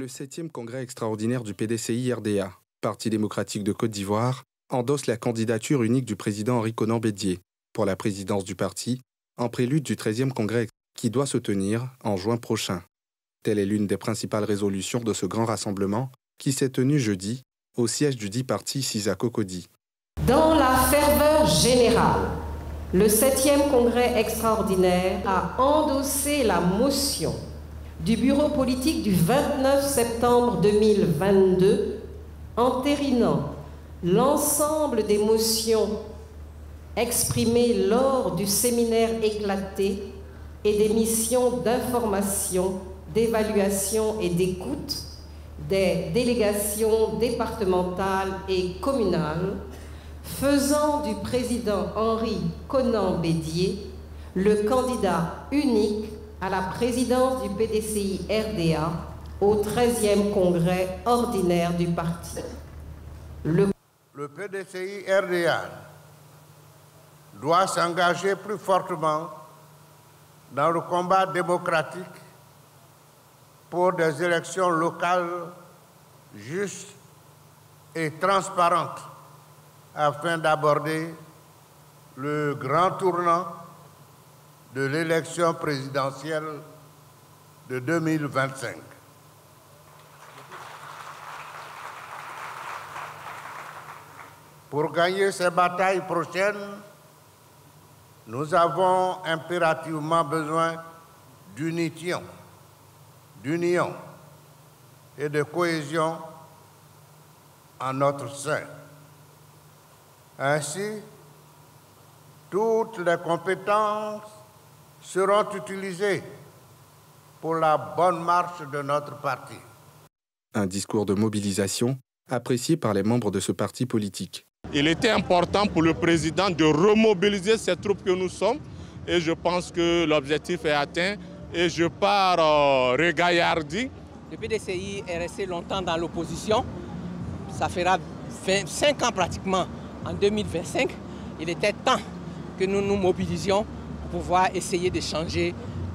Le 7e congrès extraordinaire du PDCI-RDA, Parti démocratique de Côte d'Ivoire, endosse la candidature unique du président Henri Konan Bédié pour la présidence du parti, en prélude du 13e congrès qui doit se tenir en juin prochain. Telle est l'une des principales résolutions de ce grand rassemblement qui s'est tenu jeudi au siège du dit parti 6 à Cocody. Dans la ferveur générale, le 7e congrès extraordinaire a endossé la motion du bureau politique du 29 septembre 2022 entérinant l'ensemble des motions exprimées lors du séminaire éclaté et des missions d'information, d'évaluation et d'écoute des délégations départementales et communales, faisant du président Henri Konan Bédié le candidat unique à la présidence du PDCI-RDA au 13e congrès ordinaire du parti. Le PDCI-RDA doit s'engager plus fortement dans le combat démocratique pour des élections locales justes et transparentes afin d'aborder le grand tournant de l'élection présidentielle de 2025. Pour gagner ces batailles prochaines, nous avons impérativement besoin d'union et de cohésion en notre sein. Ainsi, toutes les compétences seront utilisées pour la bonne marche de notre parti. Un discours de mobilisation apprécié par les membres de ce parti politique. Il était important pour le président de remobiliser ces troupes que nous sommes et je pense que l'objectif est atteint et je pars regaillardi. Le PDCI est resté longtemps dans l'opposition, ça fera 25 ans pratiquement en 2025. Il était temps que nous nous mobilisions pour pouvoir essayer de changer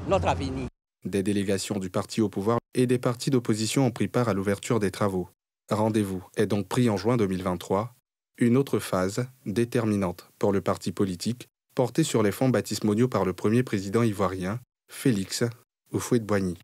notre avenir. Des délégations du parti au pouvoir et des partis d'opposition ont pris part à l'ouverture des travaux. Rendez-vous est donc pris en juin 2023, une autre phase déterminante pour le parti politique, porté sur les fonds baptismoniaux par le premier président ivoirien, Félix Houphouët-Boigny.